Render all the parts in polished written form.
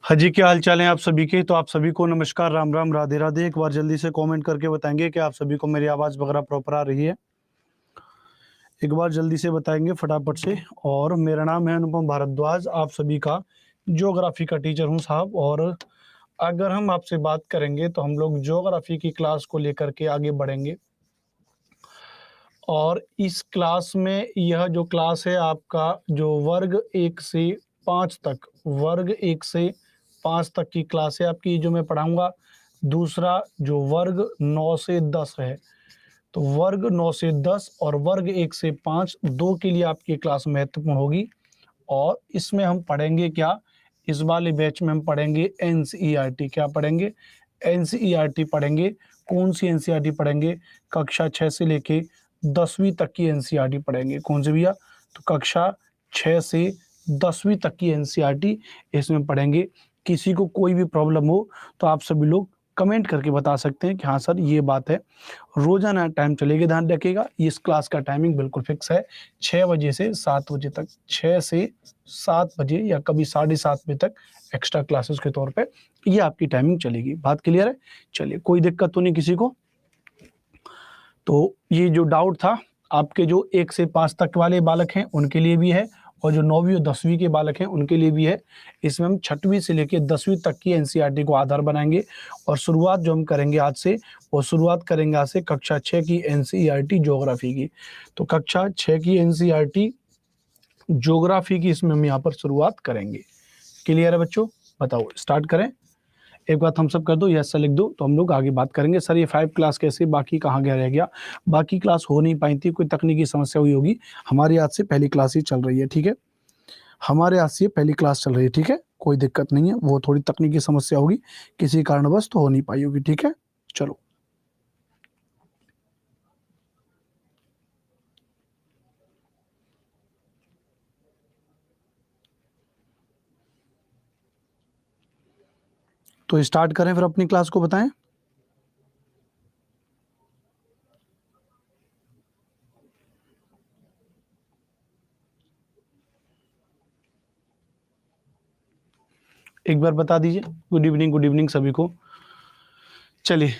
हाँ जी, क्या हाल चाल है आप सभी के। तो आप सभी को नमस्कार, राम राम, राधे राधे। एक बार जल्दी से कमेंट करके बताएंगे कि आप सभी को मेरी आवाज़ वगैरह प्रॉपर आ रही है। एक बार जल्दी से बताएंगे फटाफट से। और मेरा नाम है अनुपम भारद्वाज, आप सभी का ज्योग्राफी का टीचर हूँ साहब। और अगर हम आपसे बात करेंगे तो हम लोग ज्योग्राफी की क्लास को लेकर के आगे बढ़ेंगे। और इस क्लास में यह जो क्लास है आपका जो वर्ग 1 से 5 तक, वर्ग 1 से 5 तक की क्लास है आपकी, जो मैं पढ़ाऊंगा। दूसरा जो वर्ग 9 से 10 है, तो वर्ग 9 से 10 और वर्ग 1 से 5 दो के लिए आपकी क्लास महत्वपूर्ण होगी। और इसमें हम पढ़ेंगे क्या, इस वाले बैच में हम पढ़ेंगे एनसीईआरटी। क्या पढ़ेंगे? एनसीईआरटी पढ़ेंगे। कौन सी एनसीईआरटी पढ़ेंगे? कक्षा 6 से लेके 10वीं तक की एनसीईआरटी पढ़ेंगे। कौन से भैया? तो कक्षा 6 से 10वीं तक की एनसीईआरटी इसमें पढ़ेंगे। किसी को कोई भी प्रॉब्लम हो तो आप सभी लोग कमेंट करके बता सकते हैं कि हाँ सर ये बात है। रोजाना टाइम चलेगा, ध्यान रखिएगा। इस क्लास का टाइमिंग बिल्कुल फिक्स है, 6 बजे से 7 बजे तक। 6 से 7 बजे या कभी 7:30 बजे तक एक्स्ट्रा क्लासेस के तौर पे ये आपकी टाइमिंग चलेगी। बात क्लियर है? चलिए, कोई दिक्कत तो नहीं किसी को। तो ये जो डाउट था आपके जो 1 से 5 तक वाले बालक हैं उनके लिए भी है, और जो 9वीं और 10वीं के बालक हैं उनके लिए भी है। इसमें हम 6वीं से लेकर 10वीं तक की एनसीईआरटी को आधार बनाएंगे। और शुरुआत जो हम करेंगे आज से, वो शुरुआत करेंगे आज से कक्षा 6 की एनसीईआरटी ज्योग्राफी की। तो कक्षा 6 की एनसीईआरटी ज्योग्राफी की इसमें हम यहाँ पर शुरुआत करेंगे। क्लियर है बच्चों? बताओ, स्टार्ट करें। एक बात हम सब कर दो, यस सर लिख दो, तो हम लोग आगे बात करेंगे। सर ये 5 क्लास कैसे, बाकी कहाँ गया रह गया? बाकी क्लास हो नहीं पाई थी, कोई तकनीकी समस्या हुई होगी। हमारी आज से पहली क्लास ही चल रही है, ठीक है? हमारे आज से पहली क्लास चल रही है, ठीक है? कोई दिक्कत नहीं है, वो थोड़ी तकनीकी समस्या होगी, किसी कारणवश तो हो नहीं पाई होगी, ठीक है? चलो, तो स्टार्ट करें फिर अपनी क्लास को, बताएं। एक बार बता दीजिए। गुड इवनिंग, गुड इवनिंग सभी को। चलिए,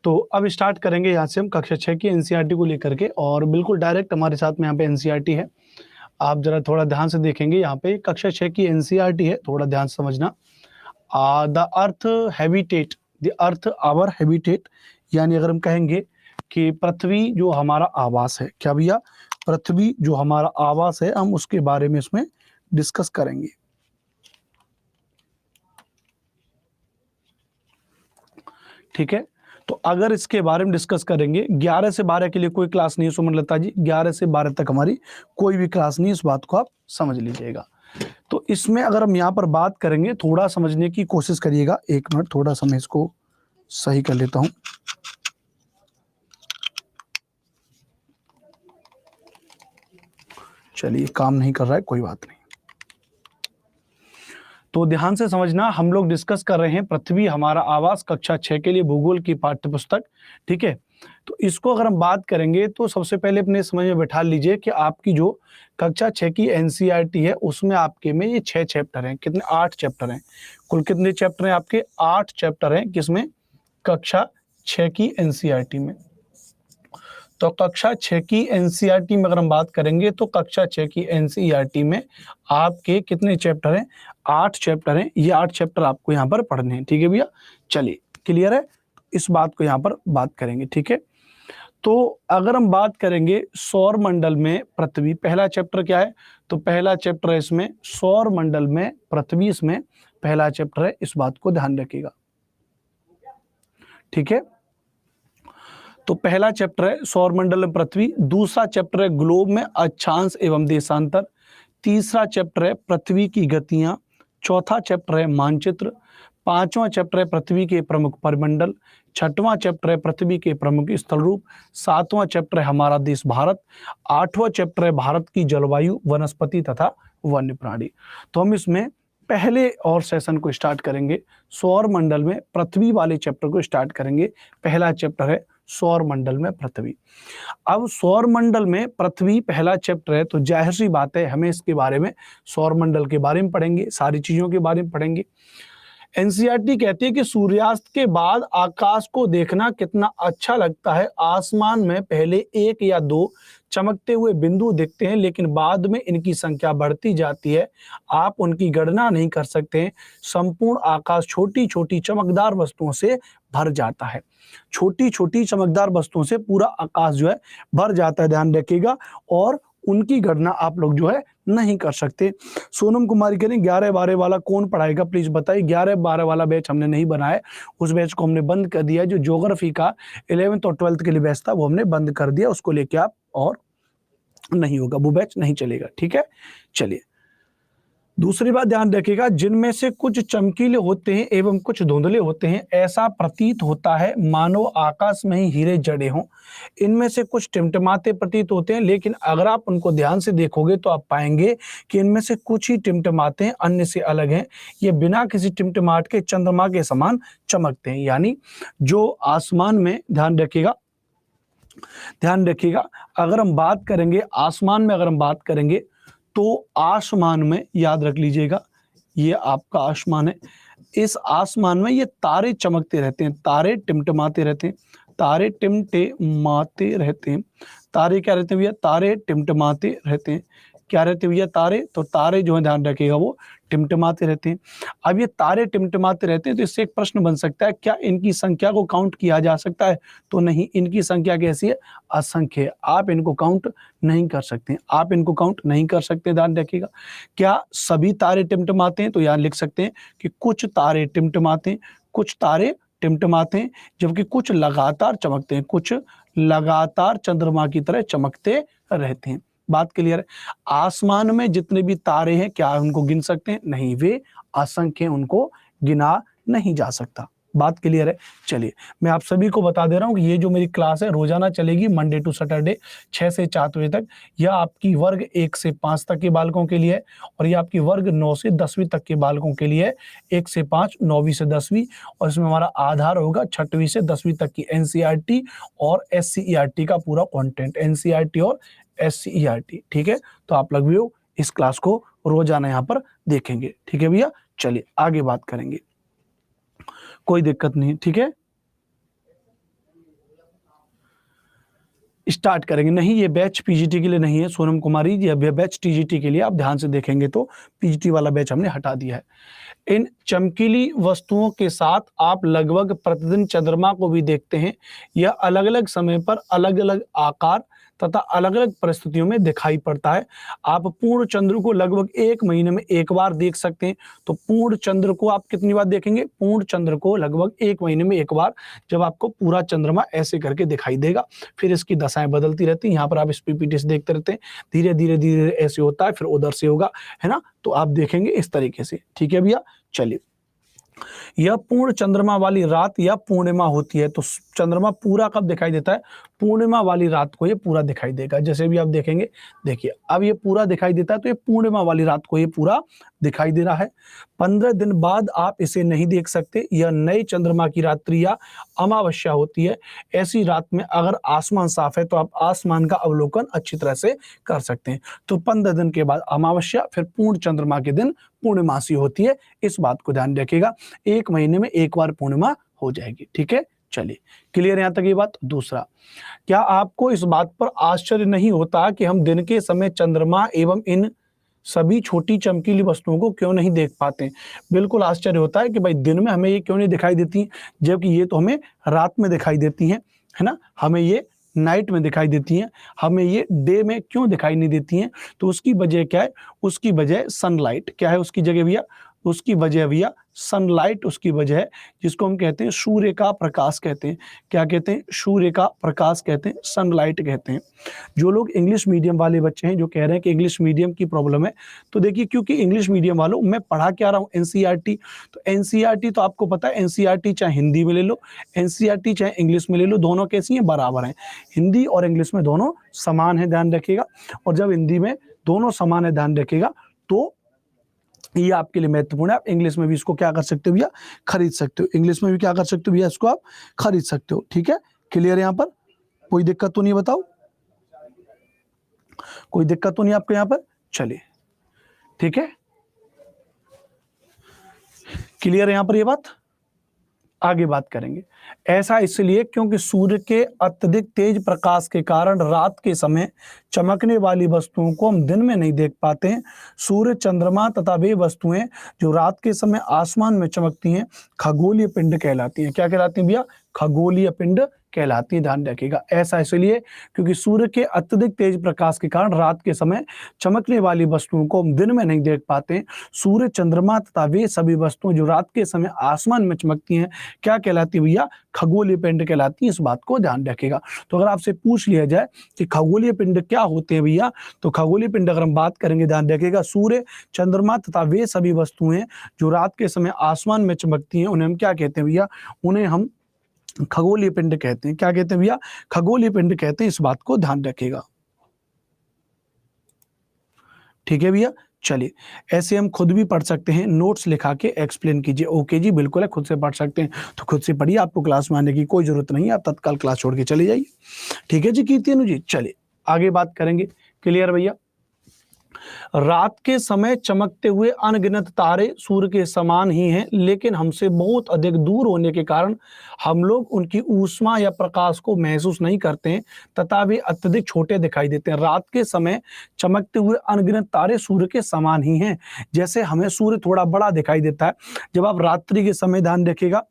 तो अब स्टार्ट करेंगे यहाँ से हम कक्षा 6 की एनसीईआरटी को लेकर के। और बिल्कुल डायरेक्ट हमारे साथ में यहाँ पे एनसीईआरटी है। आप जरा थोड़ा ध्यान से देखेंगे, यहाँ पे कक्षा 6 की एनसीईआरटी है, थोड़ा ध्यान से समझना। The earth habitat, the earth our habitat, यानी अगर हम कहेंगे कि पृथ्वी जो हमारा आवास है, क्या भैया? पृथ्वी जो हमारा आवास है, हम उसके बारे में इसमें डिस्कस करेंगे। ठीक है, तो अगर इसके बारे में डिस्कस करेंगे, 11 से 12 के लिए कोई क्लास नहीं है सुमन लता जी, 11 से 12 तक हमारी कोई भी क्लास नहीं, इस बात को आप समझ लीजिएगा। तो इसमें अगर हम यहाँ पर बात करेंगे, थोड़ा समझने की कोशिश करिएगा। 1 मिनट, थोड़ा सा मैं इसको सही कर लेता हूं। चलिए, काम नहीं कर रहा है, कोई बात नहीं। तो ध्यान से समझना, हम लोग डिस्कस कर रहे हैं पृथ्वी हमारा आवास, कक्षा 6 के लिए भूगोल की पाठ्यपुस्तक, ठीक है? तो इसको अगर हम बात करेंगे तो सबसे पहले अपने समझ में बैठा लीजिए कि आपकी जो कक्षा 6 की एनसीईआरटी है उसमें आपके में ये 6 चैप्टर हैं। कितने? 8 चैप्टर हैं। कुल कितने चैप्टर हैं आपके? 8 चैप्टर हैं। किसमें? कक्षा 6 की एनसीईआरटी में। तो कक्षा 6 की एनसीईआरटी में अगर हम बात करेंगे तो कक्षा 6 की एनसीईआरटी में आपके कितने चैप्टर हैं? 8 चैप्टर हैं। ये 8 चैप्टर आपको यहाँ पर पढ़ने हैं, ठीक है भैया? चलिए, क्लियर है? इस बात को यहाँ पर बात करेंगे, ठीक है? तो अगर हम बात करेंगे सौर मंडल में पृथ्वी, पहला चैप्टर क्या है? तो पहला चैप्टर है इसमें सौर मंडल में पृथ्वी, इसमें पहला चैप्टर है, इस बात को ध्यान रखिएगा, ठीक है? तो पहला चैप्टर है सौरमंडल में पृथ्वी। दूसरा चैप्टर है ग्लोब में अक्षांश एवं देशांतर। तीसरा चैप्टर है पृथ्वी की गतियां। चौथा चैप्टर है मानचित्र। पांचवा चैप्टर है पृथ्वी के प्रमुख परिमंडल। छठवां चैप्टर है पृथ्वी के प्रमुख स्थल रूप। सातवां चैप्टर है हमारा देश भारत। आठवां चैप्टर है भारत की जलवायु, वनस्पति तथा वन्य प्राणी। तो हम इसमें पहले और सेशन को स्टार्ट करेंगे, सौर मंडल में पृथ्वी वाले चैप्टर को स्टार्ट करेंगे। पहला चैप्टर है सौर मंडल में पृथ्वी। अब सौर मंडल में पृथ्वी पहला चैप्टर है, तो जाहिर सी बात है हमें इसके बारे में, सौर मंडल के बारे में पढ़ेंगे, सारी चीजों के बारे में पढ़ेंगे। एनसीईआरटी कहती है कि सूर्यास्त के बाद आकाश को देखना कितना अच्छा लगता है। आसमान में पहले एक या दो चमकते हुए बिंदु दिखते हैं, लेकिन बाद में इनकी संख्या बढ़ती जाती है। आप उनकी गणना नहीं कर सकते हैं। संपूर्ण आकाश छोटी छोटी चमकदार वस्तुओं से भर जाता है। छोटी छोटी चमकदार वस्तुओं से पूरा आकाश जो है भर जाता है, ध्यान रखिएगा। और उनकी गणना आप लोग जो है नहीं कर सकते। सोनम कुमारी कह रही 11-12 वाला कौन पढ़ाएगा, प्लीज बताइए। 11-12 वाला बैच हमने नहीं बनाया, उस बैच को हमने बंद कर दिया। जो ज्योग्राफी का 11th और 12th के लिए बैच था वो हमने बंद कर दिया, उसको लेके आप और नहीं होगा, वो बैच नहीं चलेगा, ठीक है। चलिए, दूसरी बात ध्यान रखिएगा, जिनमें से कुछ चमकीले होते हैं एवं कुछ धुंधले होते हैं। ऐसा प्रतीत होता है मानो आकाश में ही हीरे जड़े हों। इनमें से कुछ टिमटिमाते प्रतीत होते हैं, लेकिन अगर आप उनको ध्यान से देखोगे तो आप पाएंगे कि इनमें से कुछ ही टिमटिमाते हैं, अन्य से अलग हैं। ये बिना किसी टिमटिमाट के चंद्रमा के समान चमकते हैं। यानी जो आसमान में, ध्यान रखिएगा, अगर हम बात करेंगे आसमान में, अगर हम बात करेंगे तो आसमान में, याद रख लीजिएगा, ये आपका आसमान है। इस आसमान में ये तारे चमकते रहते हैं, तारे टिमटिमाते रहते हैं, तारे टिमटिमाते रहते हैं। तारे क्या रहते हैं भैया, तारे टिमटिमाते रहते हैं। क्या रहते हैं भैया, तारे। तो तारे जो है ध्यान रखिएगा वो टिमटिमाते रहते हैं। अब ये तारे टिमटिमाते रहते हैं, तो इससे एक प्रश्न बन सकता है, क्या इनकी संख्या को काउंट किया जा सकता है? तो नहीं, इनकी संख्या कैसी है, असंख्य है। आप इनको काउंट नहीं कर सकते, आप इनको काउंट नहीं कर सकते, ध्यान रखिएगा। क्या सभी तारे टिमटिमाते हैं? तो यहाँ लिख सकते हैं कि कुछ तारे टिमटिमाते हैं, कुछ तारे टिमटिमाते हैं, जबकि कुछ लगातार चमकते हैं, कुछ लगातार चंद्रमा की तरह चमकते रहते हैं। बात क्लियर है। आसमान में जितने भी तारे हैं, क्या उनको गिन सकते हैं? नहीं, वे असंख्य, उनको गिना नहीं जा सकता। बात क्लियर है। चलिए, मैं आप सभी को बता दे रहा हूँ कि ये जो मेरी क्लास है रोजाना चलेगी, मंडे टू सैटरडे 6 से 4 बजे तक। यह आपकी वर्ग 1 से 5 तक के बालकों के लिए है, और ये आपकी वर्ग 9 से 10वीं तक के बालकों के लिए है। 1 से 5, 9वीं से 10वीं, और इसमें हमारा आधार होगा 6वीं से 10वीं तक की एनसीईआरटी और एससीईआरटी का पूरा कंटेंट, एनसीईआरटी और एससीईआरटी, ठीक है। तो आप लोग भी इस क्लास को रोजाना यहाँ पर देखेंगे, ठीक है भैया। चलिए आगे बात करेंगे, कोई दिक्कत नहीं, ठीक है। स्टार्ट करेंगे। नहीं, ये बैच पीजीटी के लिए नहीं है सोनम कुमारी, ये बैच टीजीटी के लिए। आप ध्यान से देखेंगे तो पीजीटी वाला बैच हमने हटा दिया है। इन चमकीली वस्तुओं के साथ आप लगभग प्रतिदिन चंद्रमा को भी देखते हैं। यह अलग अलग समय पर अलग अलग आकार तथा अलग अलग परिस्थितियों में दिखाई पड़ता है। आप पूर्ण चंद्र को लगभग 1 महीने में एक बार देख सकते हैं। तो पूर्ण चंद्र को आप कितनी बार देखेंगे? पूर्ण चंद्र को लगभग 1 महीने में एक बार, जब आपको पूरा चंद्रमा ऐसे करके दिखाई देगा। फिर इसकी दशाएं बदलती रहती हैं। यहाँ पर आप इस पीपीटी से देखते रहते हैं, धीरे धीरे धीरे ऐसे होता है, फिर उधर से होगा, है ना। तो आप देखेंगे इस तरीके से, ठीक है भैया। चलिए, यह पूर्ण चंद्रमा वाली रात या पूर्णिमा होती है। तो चंद्रमा पूरा कब दिखाई देता है? पूर्णिमा वाली रात को ये पूरा दिखाई देगा। जैसे भी आप देखेंगे, देखिए अब ये पूरा दिखाई देता है, तो ये पूर्णिमा वाली रात को ये पूरा दिखाई दे रहा है। 15 दिन बाद आप इसे नहीं देख सकते। यह नए चंद्रमा की रात्रि या अमावस्या होती है। ऐसी रात में अगर आसमान साफ है तो आप आसमान का अवलोकन अच्छी तरह से कर सकते हैं। तो 15 दिन के बाद अमावस्या, फिर पूर्ण चंद्रमा के दिन पूर्णिमासी होती है। इस बात को ध्यान रखिएगा, 1 महीने में एक बार पूर्णिमा हो जाएगी, ठीक है। चलिए, क्लियर यहां तक ये बात। दूसरा, क्या आपको इस बात पर आश्चर्य नहीं होता कि हम दिन के समय चंद्रमा एवं इन सभी छोटी चमकीली वस्तुओं को क्यों नहीं देख पाते? बिल्कुल आश्चर्य होता है कि भाई दिन में हमें ये क्यों नहीं दिखाई देती, जबकि ये तो हमें रात में दिखाई देती हैं, है ना। हमें ये नाइट में दिखाई देती हैं, हमें ये डे में क्यों दिखाई नहीं देती हैं? तो उसकी वजह क्या है? उसकी वजह सनलाइट। क्या है उसकी जगह भैया? उसकी वजह भैया सनलाइट उसकी वजह है, जिसको हम कहते हैं सूर्य का प्रकाश कहते हैं। क्या कहते हैं? सूर्य का प्रकाश कहते हैं, सनलाइट कहते हैं। जो लोग इंग्लिश मीडियम वाले बच्चे हैं जो कह रहे हैं कि इंग्लिश मीडियम की प्रॉब्लम है, तो देखिए, क्योंकि इंग्लिश मीडियम वालों, मैं पढ़ा क्या रहा हूँ? एनसीईआरटी। तो एनसीईआरटी तो आपको पता है, एनसीईआरटी चाहे हिंदी में ले लो, एनसीईआरटी चाहे इंग्लिश में ले लो, दोनों कैसी हैं? बराबर हैं। हिंदी और इंग्लिश में दोनों समान है, ध्यान रखिएगा। और जब हिंदी में दोनों समान है, ध्यान रखिएगा, तो ये आपके लिए महत्वपूर्ण है। आप इंग्लिश में भी इसको क्या कर सकते हो भैया? खरीद सकते हो। इंग्लिश में भी क्या कर सकते हो भैया? इसको आप खरीद सकते हो, ठीक है। क्लियर यहाँ पर? कोई दिक्कत तो नहीं, बताओ, कोई दिक्कत तो नहीं आपको यहाँ पर? चलिए ठीक है, क्लियर है यहाँ पर ये बात? आगे बात करेंगे। ऐसा इसलिए क्योंकि सूर्य के अत्यधिक तेज प्रकाश के कारण रात के समय चमकने वाली वस्तुओं को हम दिन में नहीं देख पाते हैं। सूर्य, चंद्रमा तथा वे वस्तुएं जो रात के समय आसमान में चमकती हैं खगोलीय पिंड कहलाती हैं। क्या कहलाती हैं भैया? खगोलीय पिंड कहलाती है, ध्यान रखिएगा। ऐसा इसलिए क्योंकि सूर्य के अत्यधिक तेज प्रकाश के कारण रात के समय चमकने वाली वस्तुओं को हम दिन में नहीं देख पाते। सूर्य, चंद्रमा तथा वे सभी वस्तुएं जो रात के समय आसमान में चमकती हैं क्या कहलाती है भैया? खगोलीय पिंड कहलाती है। इस बात को ध्यान रखिएगा। तो अगर आपसे पूछ लिया जाए कि खगोलीय पिंड क्या होते हैं भैया, तो खगोलीय पिंड अगर हम बात करेंगे, ध्यान रखिएगा, सूर्य, चंद्रमा तथा वे सभी वस्तुएं जो रात के समय आसमान में चमकती हैं उन्हें हम क्या कहते हैं भैया? उन्हें हम खगोलीय पिंड कहते हैं। क्या कहते हैं भैया? खगोलीय पिंड कहते हैं। इस बात को ध्यान रखिएगा, ठीक है भैया। चलिए, ऐसे हम खुद भी पढ़ सकते हैं, नोट्स लिखा के एक्सप्लेन कीजिए। ओके जी, बिल्कुल है, खुद से पढ़ सकते हैं तो खुद से पढ़िए, आपको क्लास में आने की कोई जरूरत नहीं है, आप तत्काल क्लास छोड़ के चले जाइए। ठीक है जी कीर्ति अनु जी। चलिए आगे बात करेंगे। क्लियर भैया? रात के समय चमकते हुए अनगिनत तारे सूर्य के समान ही हैं, लेकिन हमसे बहुत अधिक दूर होने के कारण हम लोग उनकी ऊष्मा या प्रकाश को महसूस नहीं करते हैं तथा वे अत्यधिक छोटे दिखाई देते हैं। रात के समय चमकते हुए अनगिनत तारे सूर्य के समान ही हैं। जैसे हमें सूर्य थोड़ा बड़ा दिखाई देता है, जब आप रात्रि के समय ध्यान रखिएगा,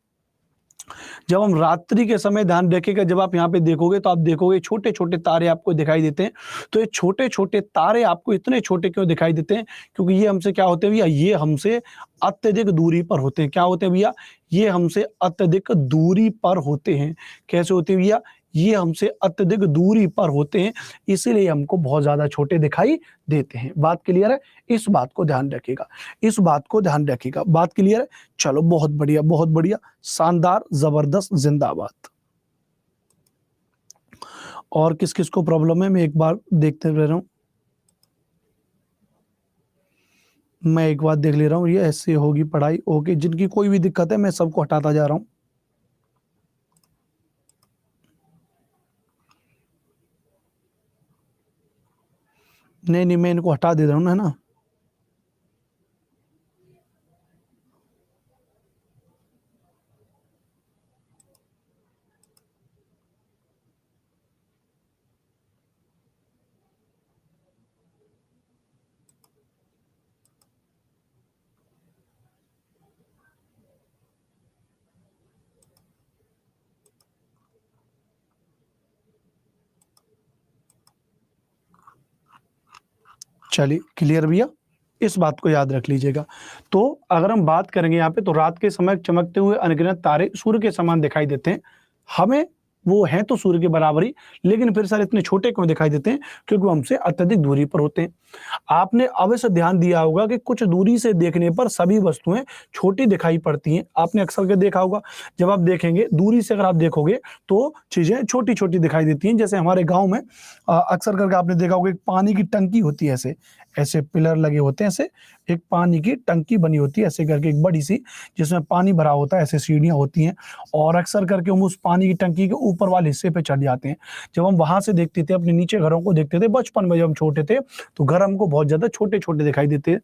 जब हम रात्रि के समय ध्यान रखिएगा, जब आप यहाँ पे देखोगे तो आप देखोगे छोटे छोटे तारे आपको दिखाई देते हैं। तो ये छोटे छोटे तारे आपको इतने छोटे क्यों दिखाई देते हैं? क्योंकि ये हमसे क्या होते हैं भैया? ये हमसे अत्यधिक दूरी पर होते हैं। क्या होते हैं भैया? ये हमसे अत्यधिक दूरी पर होते हैं। कैसे होते हैं भैया? ये हमसे अत्यधिक दूरी पर होते हैं, इसीलिए हमको बहुत ज्यादा छोटे दिखाई देते हैं। बात क्लियर है? इस बात को ध्यान रखिएगा, इस बात को ध्यान रखिएगा। बात क्लियर है? चलो बहुत बढ़िया, बहुत बढ़िया, शानदार, जबरदस्त, जिंदाबाद। और किस किस को प्रॉब्लम है मैं एक बार देखते रह रहा हूं, मैं एक बार देख ले रहा हूं। ये ऐसे होगी पढ़ाई। ओके, जिनकी कोई भी दिक्कत है मैं सबको हटाता जा रहा हूं। नहीं नहीं, मैं इनको हटा दे रहा हूँ ना, है ना। चलिए क्लियर भैया, इस बात को याद रख लीजिएगा। तो अगर हम बात करेंगे यहाँ पे, तो रात के समय चमकते हुए अनगिनत तारे सूर्य के समान दिखाई देते हैं। हमें वो हैं तो सूर्य के बराबर ही, लेकिन फिर सर इतने छोटे क्यों दिखाई देते हैं? क्योंकि वो हमसे अत्यधिक दूरी पर होते हैं। आपने अवश्य ध्यान दिया होगा कि कुछ दूरी से देखने पर सभी वस्तुएं छोटी दिखाई पड़ती हैं। आपने अक्सर के देखा होगा, जब आप देखेंगे दूरी से, अगर आप देखोगे तो चीजें छोटी छोटी दिखाई देती हैं। जैसे हमारे गाँव में अक्सर करके आपने देखा होगा, एक पानी की टंकी होती है, ऐसे ऐसे पिलर लगे होते हैं, ऐसे एक पानी की टंकी बनी होती है ऐसे करके, एक बड़ी सी, जिसमें पानी भरा होता है, ऐसे सीढ़ियां होती हैं। और अक्सर करके हम उस पानी की टंकी के ऊपर वाले हिस्से पे चढ़ जाते हैं। जब हम वहां से देखते थे, अपने नीचे घरों को देखते थे बचपन में, जब हम छोटे थे, तो घर हमको बहुत ज्यादा छोटे छोटे दिखाई देते।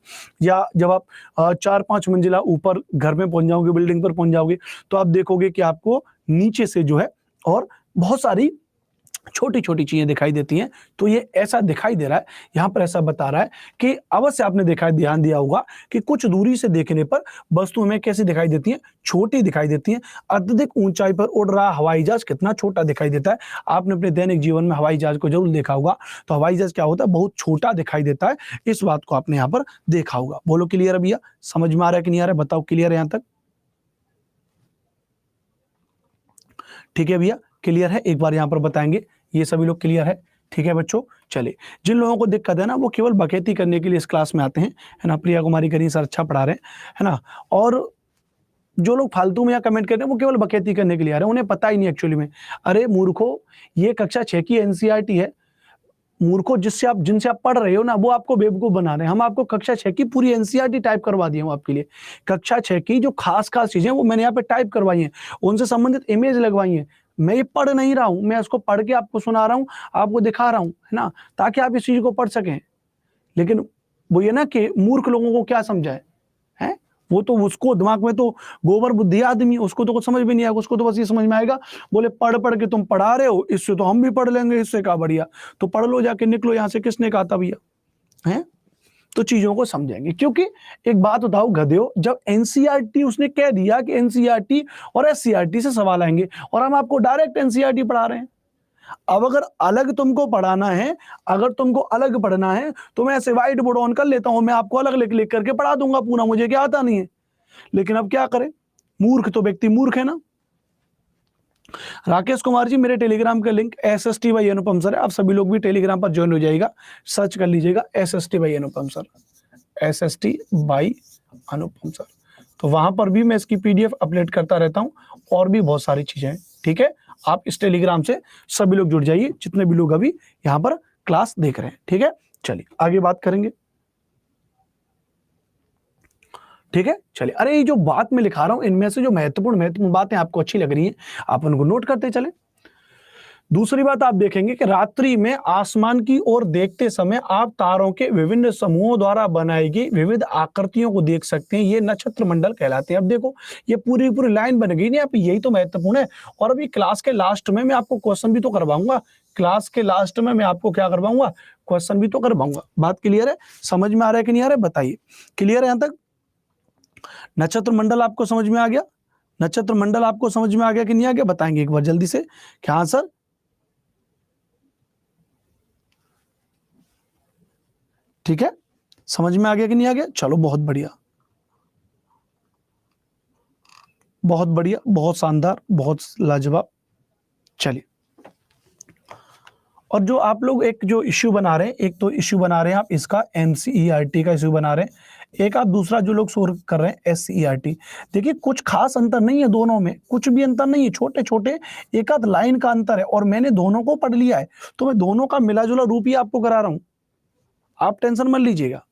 या जब आप 4-5 मंजिला ऊपर घर में पहुंच जाओगे, बिल्डिंग पर पहुंच जाओगे, तो आप देखोगे कि आपको नीचे से जो है और बहुत सारी छोटी छोटी चीजें दिखाई देती हैं। तो ये ऐसा दिखाई दे रहा है, यहाँ पर ऐसा बता रहा है कि अवश्य आपने देखा, ध्यान दिया होगा कि कुछ दूरी से देखने पर वस्तु हमें कैसी दिखाई देती हैं? छोटी दिखाई देती हैं। अत्यधिक ऊंचाई पर उड़ रहा हवाई जहाज कितना छोटा दिखाई देता है। आपने अपने दैनिक जीवन में हवाई जहाज को जरूर देखा होगा। तो हवाई जहाज क्या होता है? बहुत छोटा दिखाई देता है। इस बात को आपने यहाँ पर देखा होगा। बोलो क्लियर है भैया? समझ में आ रहा है कि नहीं आ रहा है? बताओ क्लियर है यहाँ तक? ठीक है भैया, क्लियर है? एक बार यहाँ पर बताएंगे, ये सभी लोग क्लियर है? ठीक है बच्चों। चलिए, जिन लोगों को दिक्कत है ना, वो केवल बकैती करने के लिए इस क्लास में आते हैं, है ना। प्रिया कुमारी करी सर अच्छा पढ़ा रहे हैं, है ना। और जो लोग फालतू में यहाँ कमेंट करते हैं, वो केवल बकैती करने के लिए आ रहे हैं, उन्हें पता ही नहीं एक्चुअली में। अरे मूर्खो, ये कक्षा 6 की एनसीईआरटी है। मूर्खो, जिनसे आप पढ़ रहे हो ना, वो आपको बेवकूफ बना रहे हैं। हम आपको कक्षा 6 की पूरी एनसीईआरटी टाइप करवा दिए हूँ आपके लिए। कक्षा 6 की जो खास खास चीजें वो मैंने यहाँ पे टाइप करवाई हैं, उनसे संबंधित इमेज लगवाई हैं। मैं ये पढ़ नहीं रहा हूं, मैं इसको पढ़ के आपको सुना रहा हूं, आपको दिखा रहा हूं, है ना, ताकि आप इस चीज को पढ़ सकें। लेकिन वो ये ना कि मूर्ख लोगों को क्या समझाए, है, वो तो उसको दिमाग में तो गोबर बुद्धि आदमी, उसको तो कुछ समझ भी नहीं आएगा, उसको तो बस ये समझ में आएगा बोले पढ़ पढ़ के तुम पढ़ा रहे हो, इससे तो हम भी पढ़ लेंगे, इससे क्या बढ़िया, तो पढ़ लो जाके, निकलो यहां से, किसने कहा था भैया, है। तो चीजों को समझेंगे, क्योंकि एक बात बताओ गधेओ, जब एनसीईआरटी उसने कह दिया कि एनसीईआरटी और एससीईआरटी से सवाल आएंगे, और हम आपको डायरेक्ट एनसीईआरटी पढ़ा रहे हैं। अब अगर अलग तुमको पढ़ाना है, अगर तुमको अलग पढ़ना है, तो मैं ऐसे व्हाइट बोर्ड ऑन कर लेता हूं, मैं आपको अलग लिख लिख करके पढ़ा दूंगा पूरा, मुझे क्या आता नहीं है। लेकिन अब क्या करें, मूर्ख तो व्यक्ति मूर्ख है ना। राकेश कुमार जी, मेरे टेलीग्राम का link SST by Anupam sir है, आप सभी लोग भी टेलीग्राम पर ज्वाइन हो जाइएगा, सर्च कर लीजिएगा SST by Anupam sir, SST by Anupam sir. तो वहां पर भी मैं इसकी PDF अपलोड करता रहता हूं, और भी बहुत सारी चीजें हैं, ठीक है। आप इस टेलीग्राम से सभी लोग जुड़ जाइए, जितने भी लोग अभी यहाँ पर क्लास देख रहे हैं, ठीक है। चलिए आगे बात करेंगे, ठीक है। चलिए, अरे ये जो बात मैं लिखा रहा हूं, इनमें से जो महत्वपूर्ण बातें आपको अच्छी लग रही हैं, आप उनको नोट करते चले। दूसरी बात आप देखेंगे कि रात्रि में आसमान की ओर देखते समय आप तारों के विभिन्न समूहों द्वारा बनाई गई विविध आकृतियों को देख सकते हैं, ये नक्षत्र मंडल कहलाते हैं। अब देखो, ये पूरी पूरी लाइन बन गई ना, आप यही तो महत्वपूर्ण है। और अभी क्लास के लास्ट में मैं आपको क्वेश्चन भी तो करवाऊंगा, क्लास के लास्ट में मैं आपको क्या करवाऊंगा, क्वेश्चन भी तो करवाऊंगा। बात क्लियर है, समझ में आ रहा है कि नहीं आ रहा है, बताइए। क्लियर है यहां तक? नक्षत्र मंडल आपको समझ में आ गया? नक्षत्र मंडल आपको समझ में आ गया कि नहीं आ गया, बताएंगे एक बार जल्दी से। क्या आंसर? ठीक है, समझ में आ गया कि नहीं आ गया? चलो बहुत बढ़िया, बहुत बढ़िया, बहुत शानदार, बहुत लाजवाब। चलिए, और जो आप लोग एक जो इश्यू बना रहे हैं, एक तो इश्यू बना रहे हैं आप इसका MCERT का इश्यू बना रहे हैं, एक आप दूसरा जो लोग सोल्व कर रहे हैं SCERT। देखिए कुछ खास अंतर नहीं है दोनों में, कुछ भी अंतर नहीं है, छोटे छोटे एक आध लाइन का अंतर है, और मैंने दोनों को पढ़ लिया है, तो मैं दोनों का मिला जुला रूप ही आपको करा रहा हूं, आप टेंशन मत लीजिएगा।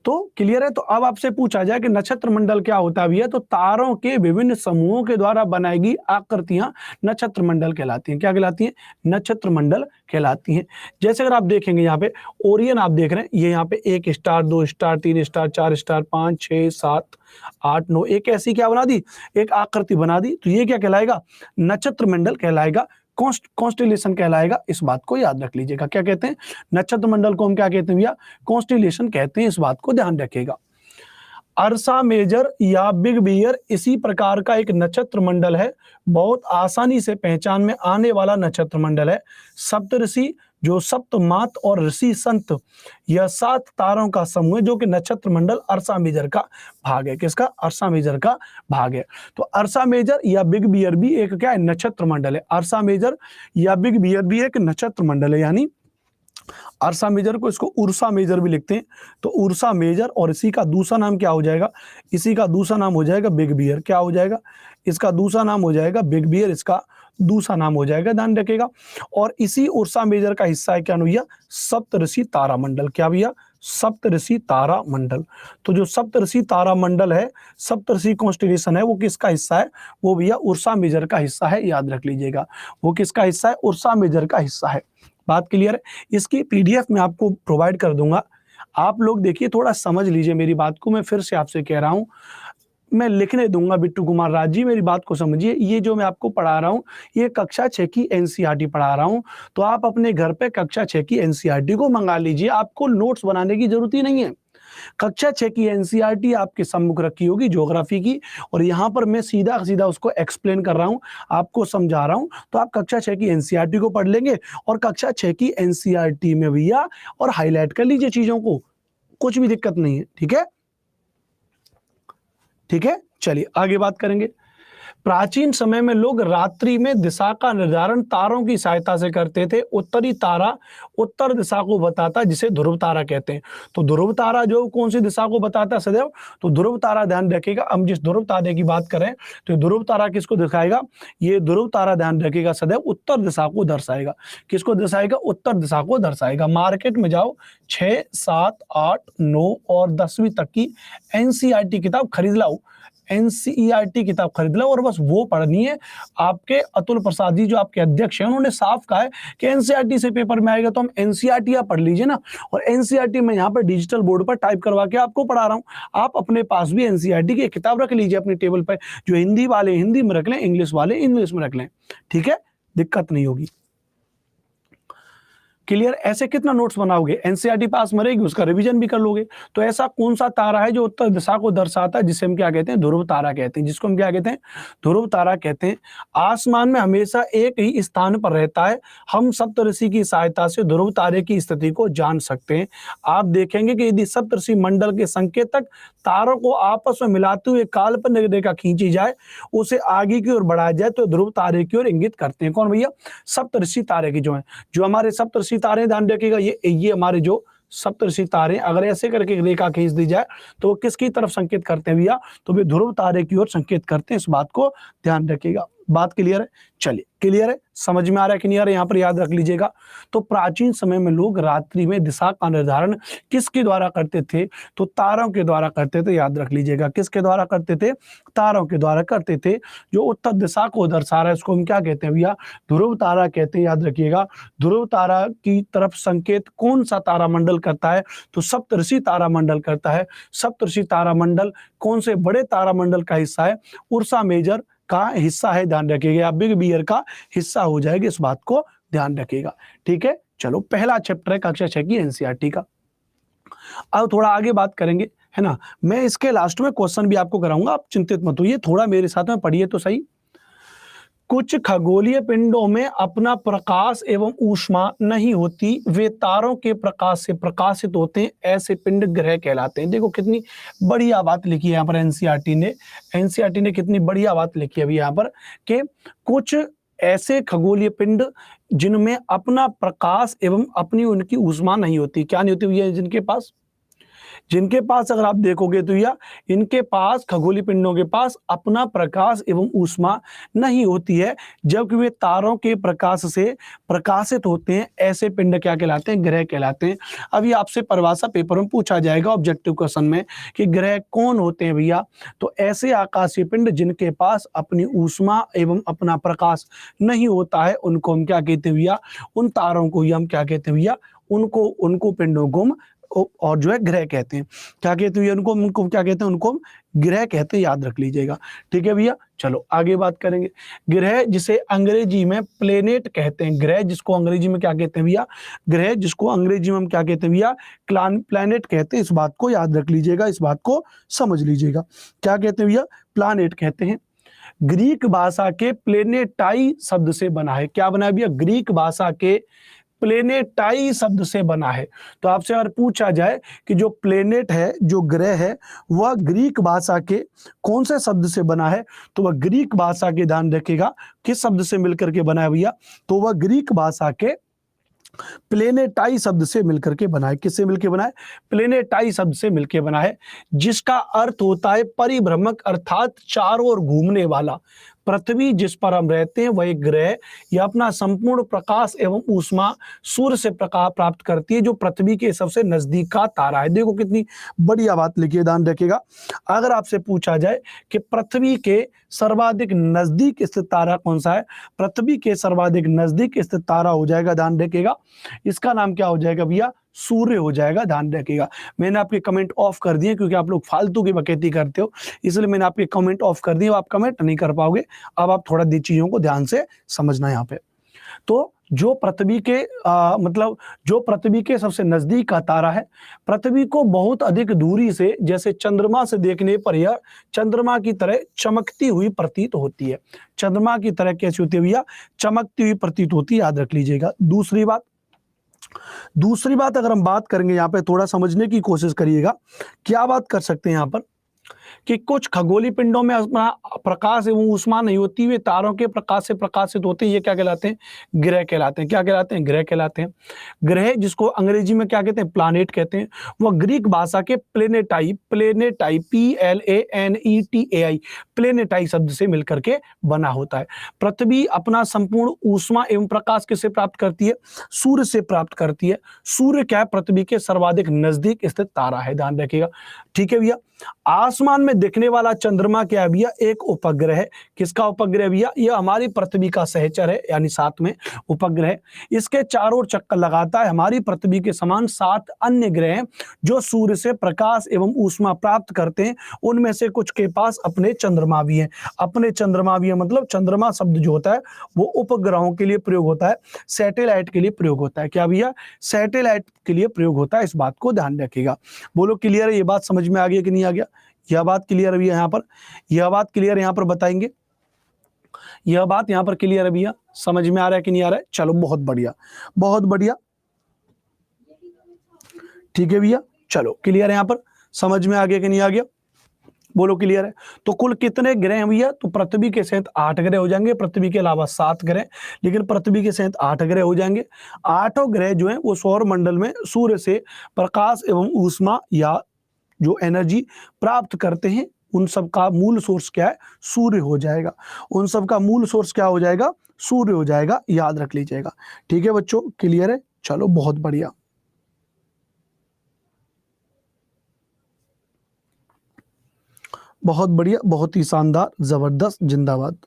तो क्लियर है? तो अब आपसे पूछा जाए कि नक्षत्र मंडल क्या होता है, तो तारों के विभिन्न समूहों के द्वारा बनाई गई आकृतियां नक्षत्र मंडल कहलाती हैं। क्या कहलाती हैं? नक्षत्र मंडल कहलाती हैं। जैसे अगर आप देखेंगे यहाँ पे ओरियन आप देख रहे हैं, ये यहाँ पे 1 स्टार 2 स्टार 3 स्टार 4 स्टार 5 6 7 8 9, एक ऐसी क्या बना दी, एक आकृति बना दी, तो ये क्या कहलाएगा, नक्षत्र मंडल कहलाएगा, कॉन्स्टेलेशन कहलाएगा। इस बात को याद रख लीजिएगा। क्या कहते हैं? नक्षत्र मंडल को हम क्या कहते हैं भैया? कॉन्स्टेलेशन कहते हैं, इस बात को ध्यान रखिएगा। अर्सा मेजर या बिग बियर इसी प्रकार का एक नक्षत्र मंडल है, बहुत आसानी से पहचान में आने वाला नक्षत्र मंडल है। सप्तऋषि जो सप्तमात और ऋषि संत, यह 7 तारों का समूह है, जो कि नक्षत्र मंडल अर्सा मेजर का भाग है। किसका? अर्सा मेजर का भाग है। तो अर्सा मेजर या बिग बियर भी एक क्या है, नक्षत्र मंडल है। अर्सा मेजर या बिग बियर भी एक नक्षत्र मंडल है, यानी अर्सा मेजर को इसको उर्सा मेजर भी लिखते हैं। तो उर्सा मेजर, और इसी का दूसरा नाम क्या हो जाएगा, इसी का दूसरा नाम हो जाएगा बिग बियर। क्या हो जाएगा? इसका दूसरा नाम हो जाएगा बिग बियर, इसका दूसरा नाम हो जाएगा, ध्यान रखिएगा। और इसी उर्सा मेजर का हिस्सा है क्या भैया, सप्तऋषि तारा मंडल। क्या भैया? सप्तऋषि तारा मंडल। तो जो सप्तऋषि तारा मंडल है, सप्तऋषि कॉन्स्टेलेशन है, वो किसका हिस्सा है? वो भैया उर्सा मेजर का हिस्सा है, याद रख लीजिएगा। वो किसका हिस्सा है? उर्सा मेजर का हिस्सा है। बात क्लियर है? इसकी PDF मैं आपको प्रोवाइड कर दूंगा, आप लोग देखिए, थोड़ा समझ लीजिए मेरी बात को। मैं फिर से आपसे कह रहा हूं, मैं लिखने दूंगा बिट्टू कुमार राज जी, मेरी बात को समझिए। ये जो मैं आपको पढ़ा रहा हूं, ये कक्षा 6 की NCERT पढ़ा रहा हूं, तो आप अपने घर पे कक्षा 6 की NCERT को मंगा लीजिए, आपको नोट्स बनाने की जरूरत ही नहीं है। कक्षा 6 की NCERT आपके सम्मुख रखी होगी ज्योग्राफी की, और यहाँ पर मैं सीधा सीधा उसको एक्सप्लेन कर रहा हूँ, आपको समझा रहा हूँ। तो आप कक्षा 6 की NCERT को पढ़ लेंगे, और कक्षा 6 की NCERT में भैया और हाईलाइट कर लीजिए चीजों को, कुछ भी दिक्कत नहीं है। ठीक है, ठीक है। चलिए आगे बात करेंगे। प्राचीन समय में लोग रात्रि में दिशा का निर्धारण तारों की सहायता से करते थे। उत्तरी तारा उत्तर दिशा को बताता, जिसे ध्रुव तारा कहते हैं। तो ध्रुव तारा जो कौन सी दिशा को बताता है सदैव, तो ध्रुव तारा, ध्यान रखिएगा। हम जिस ध्रुव तारे की बात करें, तो ध्रुव तारा किसको दिखाएगा? ये ध्रुव तारा, ध्यान रखिएगा, सदैव उत्तर दिशा को दर्शाएगा। किसको दर्शाएगा? उत्तर दिशा को दर्शाएगा। मार्केट में जाओ, 6, 7, 8, 9 और 10वीं तक की NCERT किताब खरीद लाओ, एनसीईआरटी किताब खरीद लो और बस वो पढ़नी है। आपके अतुल प्रसाद जी जो आपके अध्यक्ष हैं उन्होंने साफ कहा है कि एनसीईआरटी से पेपर में आएगा तो हम एनसीईआरटी आप पढ़ लीजिए ना, और एनसीईआरटी में यहाँ पर डिजिटल बोर्ड पर टाइप करवा के आपको पढ़ा रहा हूँ। आप अपने पास भी एनसीईआरटी की किताब रख लीजिए अपनी टेबल पर, जो हिंदी वाले हिंदी में रख लें, इंग्लिश वाले इंग्लिश में रख लें, ठीक है, दिक्कत नहीं होगी। क्लियर? ऐसे कितना नोट्स बनाओगे, एनसीईआरटी पास में रहेगी, उसका रिवीजन भी कर लोगे। तो ऐसा कौन सा तारा है जो उत्तर दिशा को दर्शाता है, जिसे हम क्या कहते हैं, ध्रुव तारा कहते हैं, जिसको हम क्या कहते हैं, ध्रुव तारा कहते हैं। आसमान में हमेशा एक ही स्थान पर रहता है। हम सप्तऋषि की सहायता से ध्रुव तारे की स्थिति को जान सकते हैं। आप देखेंगे कि यदि सप्तऋषि मंडल के संकेतक तारों को आपस में मिलाते हुए काल्पनिक रेखा खींची जाए, उसे आगे की ओर बढ़ाया जाए तो ध्रुव तारे की ओर इंगित करते हैं। कौन भैया? सप्तऋषि तारे की जो है, जो हमारे सप्तऋषि तारे, ध्यान रखिएगा, ये हमारे जो सप्तऋषि तारे, अगर ऐसे करके रेखा खींच दी जाए तो वो किसकी तरफ संकेत करते हैं भैया? तो वे ध्रुव तारे की ओर संकेत करते हैं। इस बात को ध्यान रखिएगा। बात क्लियर है? चलिए, क्लियर है, समझ में आ रहा है कि नहीं आ रहा है? यहाँ पर याद रख लीजिएगा। तो प्राचीन समय में लोग रात्रि में दिशा का निर्धारण किसके द्वारा करते थे? तो तारों के द्वारा करते थे। याद रख लीजिएगा, किसके द्वारा करते थे? तारों के द्वारा करते थे। जो उत्तर दिशा को दर्शा रहा है उसको हम क्या कहते हैं भैया? ध्रुव तारा कहते हैं। याद रखिएगा, ध्रुव तारा की तरफ संकेत कौन सा तारामंडल करता है? तो सप्तऋषि तारामंडल करता है। सप्तऋषि तारामंडल कौन से बड़े तारामंडल का हिस्सा है? उर्सा मेजर का हिस्सा है। ध्यान रखिएगा, बिग बियर का हिस्सा हो जाएगा। इस बात को ध्यान रखिएगा, ठीक है। चलो, पहला चैप्टर है कक्षा 6 की एनसीईआरटी का। अब थोड़ा आगे बात करेंगे, है ना। मैं इसके लास्ट में क्वेश्चन भी आपको कराऊंगा, आप चिंतित मत होइए, थोड़ा मेरे साथ में पढ़िए तो सही। कुछ खगोलीय पिंडों में अपना प्रकाश एवं ऊष्मा नहीं होती, वे तारों के प्रकाश से प्रकाशित होते हैं, ऐसे पिंड ग्रह कहलाते हैं। देखो कितनी बढ़िया बात लिखी है यहाँ पर एनसीईआरटी ने कितनी बढ़िया बात लिखी है अभी यहाँ पर, कि कुछ ऐसे खगोलीय पिंड जिनमें अपना प्रकाश एवं अपनी उनकी ऊष्मा नहीं होती। क्या नहीं होती? ये जिनके पास अगर आप देखोगे तो या इनके पास, खगोलीय पिंडों के पास अपना प्रकाश एवं ऊष्मा नहीं होती है, जबकि वे तारों के प्रकाश से प्रकाशित होते हैं, ऐसे पिंड क्या कहलाते हैं? ग्रह कहलाते हैं। अभी आपसे परिभाषा पेपर में पूछा जाएगा ऑब्जेक्टिव क्वेश्चन में कि ग्रह कौन होते हैं भैया? तो ऐसे आकाशीय पिंड जिनके पास अपनी ऊष्मा एवं अपना प्रकाश नहीं होता है, उनको हम क्या कहते हैं भैया? उन तारों को हम क्या कहते हैं भैया? उनको पिंडों को और जो है ग्रह कहते हैं। क्या कहते हैं उनको क्या कहते हैं? उनको ग्रह कहते हैं। याद रख लीजिएगा, ठीक है भैया। चलो आगे बात करेंगे। ग्रह जिसे अंग्रेजी में प्लेनेट कहते हैं, ग्रह जिसको अंग्रेजी में क्या कहते हैं भैया? ग्रह जिसको अंग्रेजी में हम क्या कहते हैं भैया? प्लैनेट कहते हैं। इस बात को याद रख लीजिएगा, इस बात को समझ लीजिएगा। क्या कहते हैं भैया? प्लैनेट कहते हैं। ग्रीक भाषा के प्लेनेटाई शब्द से बना है। क्या बना है भैया? ग्रीक भाषा के प्लेनेटाई शब्द से बना है। तो आपसे अगर पूछा जाए कि जो प्लेनेट है, जो ग्रह है, वह ग्रीक भाषा के कौन से शब्द से बना है? तो वह ग्रीक भाषा के, ध्यान रखिएगा, किस शब्द से मिलकर के बना है भैया? तो वह ग्रीक भाषा के प्लेनेटाई शब्द से मिलकर के बना है। किससे मिलकर बना है? प्लेनेटाई शब्द से मिलकर बना है, जिसका अर्थ होता है परिभ्रमक, अर्थात चारों ओर घूमने वाला। पृथ्वी जिस पर हम रहते हैं वह एक ग्रह, यह अपना संपूर्ण प्रकाश एवं ऊष्मा सूर्य से प्रकाश प्राप्त करती है, जो पृथ्वी के सबसे नजदीक का तारा है। देखो कितनी बढ़िया बात लिखी है, ध्यान रखिएगा। अगर आपसे पूछा जाए कि पृथ्वी के सर्वाधिक नजदीक स्थित तारा कौन सा है? पृथ्वी के सर्वाधिक नजदीक स्थित तारा हो जाएगा, ध्यान रखिएगा, इसका नाम क्या हो जाएगा भैया? सूर्य हो जाएगा। ध्यान रखिएगा, मैंने आपके कमेंट ऑफ कर दिए क्योंकि आप लोग फालतू की बकैती करते हो, इसलिए मैंने आपके कमेंट ऑफ कर दिए। आप कमेंट नहीं कर पाओगे। अब आप थोड़ा दी चीजों को ध्यान से समझना यहाँ पे। तो जो पृथ्वी के मतलब जो पृथ्वी के सबसे नजदीक का तारा है, पृथ्वी को बहुत अधिक दूरी से, जैसे चंद्रमा से देखने पर यह चंद्रमा की तरह चमकती हुई प्रतीत होती है। चंद्रमा की तरह कैसी होती है भैया? चमकती हुई प्रतीत होती है। याद रख लीजिएगा। दूसरी बात अगर हम बात करेंगे, यहाँ पे थोड़ा समझने की कोशिश करिएगा। क्या बात कर सकते हैं यहाँ पर कि कुछ खगोलीय पिंडों में अपना प्रकाश एवं ऊष्मा नहीं होती, वे तारों के प्रकाश से प्रकाशित होते हैं। ये क्या कहलाते हैं? ग्रह कहलाते हैं। क्या कहलाते हैं? ग्रह कहलाते हैं। ग्रह जिसको अंग्रेजी में क्या कहते हैं? प्लैनेट कहते हैं। वह ग्रीक भाषा के प्लेनेटाई PLANETAI प्लेनेटाई शब्द से मिलकर के बना होता है। पृथ्वी अपना संपूर्ण ऊष्मा एवं प्रकाश किससे प्राप्त करती है? सूर्य से प्राप्त करती है। सूर्य क्या है? पृथ्वी के सर्वाधिक नजदीक स्थित तारा है। ध्यान रखिएगा, ठीक है भैया। आसमान में दिखने वाला चंद्रमा क्या है भैया, एक उपग्रह है। किसका उपग्रह भैया, यह हमारी पृथ्वी का सहचर है, यानी साथ में उपग्रह। इसके चारों ओर चक्कर लगाता है। हमारी पृथ्वी के समान 7 अन्य ग्रह हैं जो सूर्य से प्रकाश एवं ऊष्मा प्राप्त करते हैं। उनमें से कुछ के पास अपने चंद्रमा भी हैं। अपने चंद्रमा भी है मतलब चंद्रमा शब्द जो होता है वो उपग्रहों के लिए प्रयोग होता है, सैटेलाइट के लिए प्रयोग होता है। क्या भैया, सैटेलाइट के लिए प्रयोग होता है। इस बात को ध्यान रखिएगा। बोलो क्लियर है, ये बात समझ में आ गया कि नहीं आ गया? यह बात क्लियर है भैया, यहाँ पर यह बात क्लियर यहाँ पर बताएंगे। यह बात यहाँ पर क्लियर है भैया, समझ में आ रहा है कि नहीं आ रहा है? चलो बहुत बढ़िया, बहुत बढ़िया, ठीक है भैया। चलो क्लियर है, यहाँ पर समझ में आ गया कि नहीं आ गया? बोलो क्लियर है। तो कुल कितने ग्रह हैं भैया? तो पृथ्वी के सहित 8 ग्रह हो जाएंगे, पृथ्वी के अलावा 7 ग्रह, लेकिन पृथ्वी के सहित 8 ग्रह हो जाएंगे। 8 ग्रह जो हैं वो सौर मंडल में सूर्य से प्रकाश एवं ऊष्मा या जो एनर्जी प्राप्त करते हैं। उन सब का मूल सोर्स क्या है? सूर्य हो जाएगा। उन सब का मूल सोर्स क्या हो जाएगा? सूर्य हो जाएगा, याद रख लीजिएगा। ठीक है बच्चों, क्लियर है? चलो बहुत बढ़िया, बहुत बढ़िया, बहुत ही शानदार, जबरदस्त, जिंदाबाद।